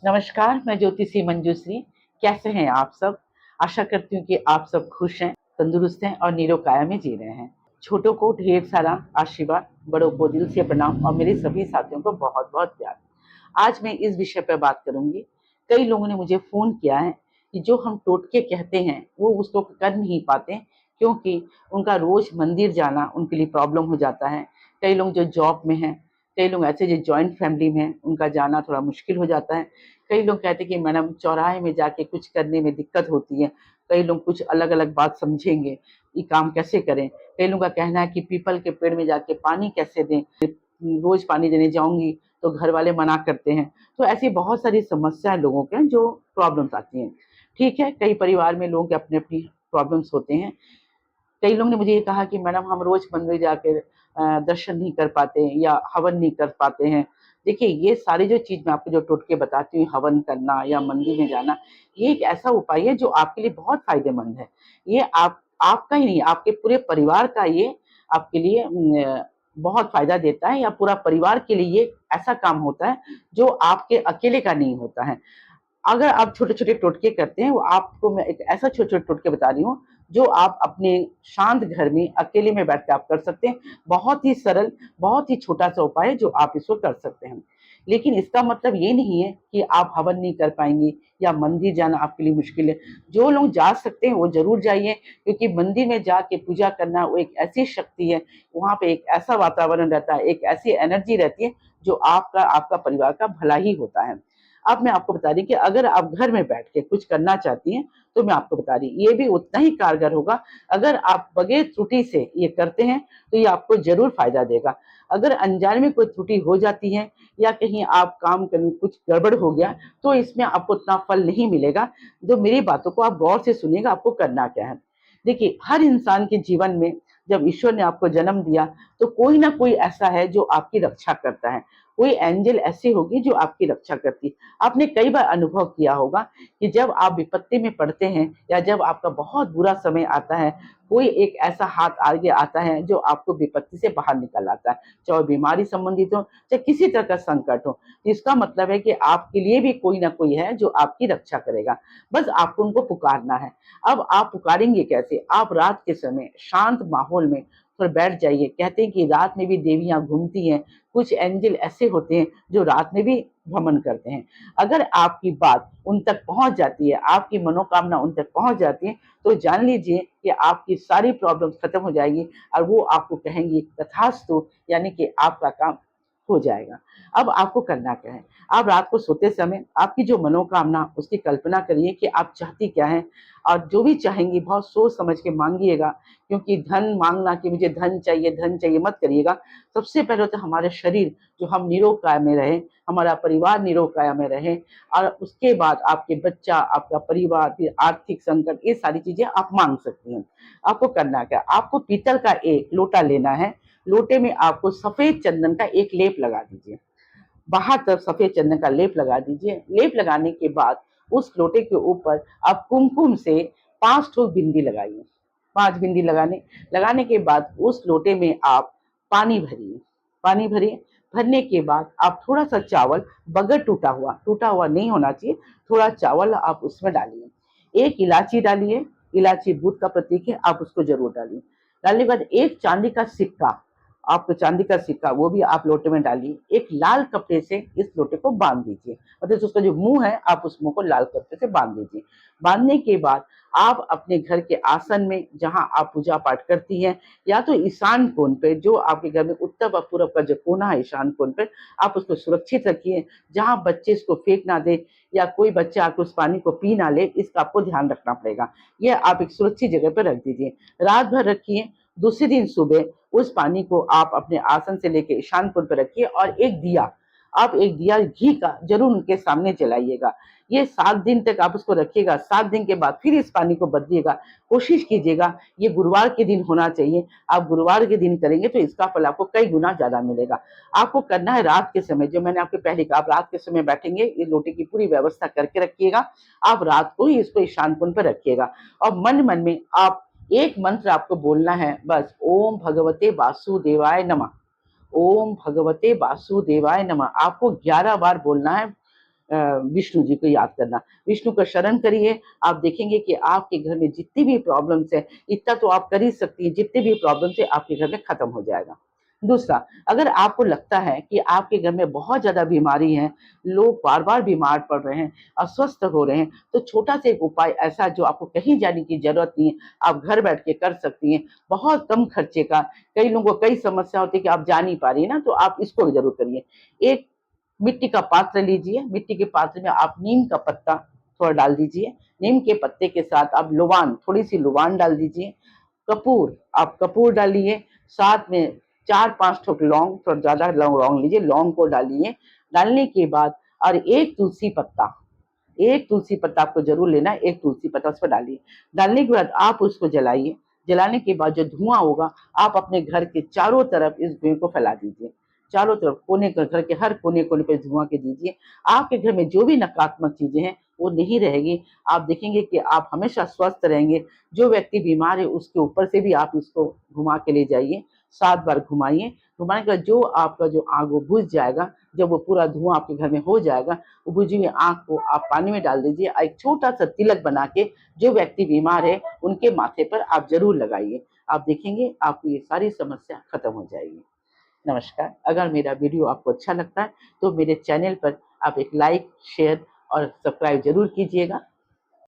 नमस्कार, मैं ज्योतिषी मंजूश्री। कैसे हैं आप सब? आशा करती हूँ कि आप सब खुश हैं, तंदुरुस्त हैं और निरोग में जी रहे हैं। छोटों को ढेर सारा आशीर्वाद, बड़ों को दिल से प्रणाम और मेरे सभी साथियों को बहुत-बहुत प्यार। आज मैं इस विषय पर बात करूँगी। कई लोगों ने मुझे फ़ोन किया है कि जो हम टोटके कहते हैं, वो उसको कर नहीं पाते क्योंकि उनका रोज़ मंदिर जाना उनके लिए प्रॉब्लम हो जाता है। कई लोग जो जॉब में हैं, कई लोग ऐसे जो जॉइंट फैमिली में हैं, उनका जाना थोड़ा मुश्किल हो जाता है। कई लोग कहते हैं कि मैडम चौराहे में जाके कुछ करने में दिक्कत होती है। कई लोग कुछ अलग-अलग बात समझेंगे, ये काम कैसे करें? कई लोगों का कहना है कि पीपल के पेड़ में जाके पानी कैसे दें? रोज़ पानी देने जाऊँगी तो घर वाले मना करते हैं। तो ऐसी बहुत सारी समस्याएँ लोगों के हैं जो प्रॉब्लम्स आती हैं। ठीक है, कई परिवार में लोगों के अपनी-अपनी प्रॉब्लम्स होते हैं। कई लोगों ने मुझे ये कहा कि मैडम हम रोज़ मंदिर जाकर दर्शन नहीं कर पाते या हवन नहीं कर पाते हैं। देखिए, ये सारी जो चीज़ मैं आपको जो टोटके बताती हूँ, हवन करना या मंदिर में जाना, ये एक ऐसा उपाय है जो आपके लिए बहुत फ़ायदेमंद है। ये आपका ही नहीं, आपके पूरे परिवार का ये आपके लिए बहुत फ़ायदा देता है या पूरा परिवार के लिए ये ऐसा काम होता है, जो आपके अकेले का नहीं होता है। अगर आप छोटे-छोटे टोटके करते हैं, वो आपको मैं एक ऐसा छोटे-छोटे टोटके बता रही हूँ, जो आप अपने शांत घर में अकेले में बैठ के आप कर सकते हैं। बहुत ही सरल, बहुत ही छोटा-सा उपाय है, जो आप इसको कर सकते हैं। लेकिन इसका मतलब ये नहीं है कि आप हवन नहीं कर पाएँगे या मंदिर जाना आपके लिए मुश्किल है। जो लोग जा सकते हैं, वो ज़रूर जाइए क्योंकि मंदिर में जाके पूजा करना वो एक ऐसी शक्ति है, वहाँ पे एक ऐसा वातावरण रहता है, एक ऐसी एनर्जी रहती है, जो आपका, आपका परिवार का भला ही होता है। अब मैं आपको बता रही कि अगर आप घर में बैठ के कुछ करना चाहती हैं, तो मैं आपको बता रही ये भी उतना ही कारगर होगा। अगर आप बगैर त्रुटि से ये करते हैं, तो ये आपको ज़रूर फ़ायदा देगा। अगर अनजाने में कोई त्रुटि हो जाती है या कहीं आप काम करने कुछ गड़बड़ हो गया, तो इसमें आपको उतना फल नहीं मिलेगा। तो मेरी बातों को आप गौर से सुनिएगा, आपको करना क्या है। देखिए, हर इंसान के जीवन में जब ईश्वर ने आपको जन्म दिया, तो कोई ना कोई ऐसा है जो आपकी रक्षा करता है। कोई एंजल ऐसी होगी जो आपकी रक्षा करती है। आपने कई बार अनुभव किया होगा कि जब आप विपत्ति में पड़ते हैं या जब आपका बहुत बुरा समय आता है, कोई एक ऐसा हाथ आगे आता है जो आपको विपत्ति से बाहर निकल आता है। चाहे बीमारी संबंधित हो, चाहे किसी तरह का संकट हो। इसका मतलब है कि आपके लिए भी कोई ना कोई है जो आपकी रक्षा करेगा। बस आपको उनको पुकारना है। अब आप पुकारेंगे कैसे? आप रात के समय शांत माहौल में थोड़ा बैठ जाइए। कहते हैं कि रात में भी देवियाँ घूमती हैं, कुछ एंजल ऐसे होते हैं जो रात में भी भ्रमण करते हैं। अगर आपकी बात उन तक पहुँच जाती है, आपकी मनोकामना उन तक पहुँच जाती है, तो जान लीजिए कि आपकी सारी प्रॉब्लम्स खत्म हो जाएगी और वो आपको कहेंगी तथास्तु, यानी कि आपका काम हो जाएगा। अब आपको करना क्या है? आप रात को सोते समय आपकी जो मनोकामना उसकी कल्पना करिए कि आप चाहती क्या हैं और जो भी चाहेंगी बहुत सोच समझ के माँगिएगा, क्योंकि धन माँगना कि मुझे धन चाहिए मत करिएगा। सबसे पहले तो हमारे शरीर जो हम निरोग काया में रहें, हमारा परिवार निरोग काया में रहे और उसके बाद आपके बच्चा, आपका परिवार, फिर आर्थिक संकट, ये सारी चीज़ें आप माँग सकती हैं। आपको करना क्या? आपको पीतल का एक लोटा लेना है, लोटे में आपको सफ़ेद चंदन का एक लेप लगा दीजिए। बाहर तरफ सफ़ेद चंदन का लेप लगा दीजिए। लेप लगाने के बाद उस लोटे के ऊपर आप कुमकुम से 5 ठो बिंदी लगाइए। 5 बिंदी लगाने के बाद उस लोटे में आप पानी भरिए। पानी भरिए, भरने के बाद आप थोड़ा-सा चावल बगैर टूटा हुआ नहीं होना चाहिए, थोड़ा चावल आप उसमें डालिए। 1 इलायची डालिए, इलायची बुध का प्रतीक है, आप उसको ज़रूर डालिए। डालने के बाद 1 चांदी का सिक्का, आपको चांदी का सिक्का वो भी आप लोटे में डालिए। एक लाल कपड़े से इस लोटे को बाँध दीजिए। मतलब उसका जो मुँह है, आप उस मुँह को लाल कपड़े से बाँध दीजिए। बाँधने के बाद आप अपने घर के आसन में जहाँ आप पूजा पाठ करती हैं या तो ईशान कोण पे, जो आपके घर में उत्तर व पूर्व का जो कोना है ईशान कोण पे, आप उसको सुरक्षित रखिए। जहाँ बच्चे इसको फेंक ना दें या कोई बच्चा आके उस पानी को पी ना ले, इसका आपको ध्यान रखना पड़ेगा। ये आप एक सुरक्षित जगह पे रख दीजिए। रात भर रखिए, दूसरे दिन सुबह उस पानी को आप अपने आसन से लेके ईशान कोण पे रखिए और आप एक दिया घी का ज़रूर उनके सामने जलाइएगा। ये 7 दिन तक आप उसको रखिएगा, 7 दिन के बाद फिर इस पानी को बदलिएगा। कोशिश कीजिएगा ये गुरुवार के दिन होना चाहिए। आप गुरुवार के दिन करेंगे तो इसका फल आपको कई गुना ज़्यादा मिलेगा। आपको करना है रात के समय, जो मैंने आपको पहले कहा, आप रात के समय बैठेंगे, ये लोटे की पूरी व्यवस्था करके रखिएगा। आप रात को ही इसको ईशान कोण पे रखिएगा और मन-मन में आप एक मंत्र आपको बोलना है बस, ओम भगवते वासुदेवाय नमः। ओम भगवते वासुदेवाय नमः आपको 11 बार बोलना है। विष्णु जी को याद करना, विष्णु का शरण करिए। आप देखेंगे कि आपके घर में जितनी भी प्रॉब्लम्स है, इतना तो आप कर ही सकती हैं, जितने भी प्रॉब्लम्स है आपके घर में खत्म हो जाएगा। दूसरा, अगर आपको लगता है कि आपके घर में बहुत ज्यादा बीमारी है, लोग बार बार बीमार पड़ रहे हैं, अस्वस्थ हो रहे हैं, तो छोटा सा एक उपाय ऐसा जो आपको कहीं जाने की जरूरत नहीं है, आप घर बैठ के कर सकती हैं, बहुत कम खर्चे का। कई लोगों को कई समस्या होती है कि आप जा नहीं पा रही है ना, तो आप इसको जरूर करिए। एक मिट्टी का पात्र लीजिए, मिट्टी के पात्र में आप नीम का पत्ता थोड़ा डाल दीजिए, नीम के पत्ते के साथ आप लुबान, थोड़ी सी लुबान डाल दीजिए, कपूर, आप कपूर डालिए, साथ में 4-5 ठोक लौंग, थोड़ा ज्यादा लौंग लीजिए, लौंग को डालिए। डालने के बाद और एक तुलसी पत्ता, एक तुलसी पत्ता आपको जरूर लेना है, एक तुलसी पत्ता उस पर डालिए। डालने के बाद आप उसको जलाइए। जलाने के बाद जो धुआं होगा, आप अपने घर के चारों तरफ इस धुएं को फैला दीजिए, चारों तरफ कोने, घर के हर कोने कोने पे धुआं के दीजिए। आपके घर में जो भी नकारात्मक चीजें हैं वो नहीं रहेगी। आप देखेंगे कि आप हमेशा स्वस्थ रहेंगे। जो व्यक्ति बीमार है उसके ऊपर से भी आप इसको घुमा के ले जाइए, 7 बार घुमाइए। घुमाने का जो आपका जो आग वो बुझ जाएगा, जब वो पूरा धुआं आपके घर में हो जाएगा, वो बुझी हुई आग को आप पानी में डाल दीजिए। एक छोटा सा तिलक बना के जो व्यक्ति बीमार है उनके माथे पर आप जरूर लगाइए। आप देखेंगे आपको ये सारी समस्या खत्म हो जाएगी। नमस्कार। अगर मेरा वीडियो आपको अच्छा लगता है तो मेरे चैनल पर आप एक लाइक, शेयर और सब्सक्राइब जरूर कीजिएगा।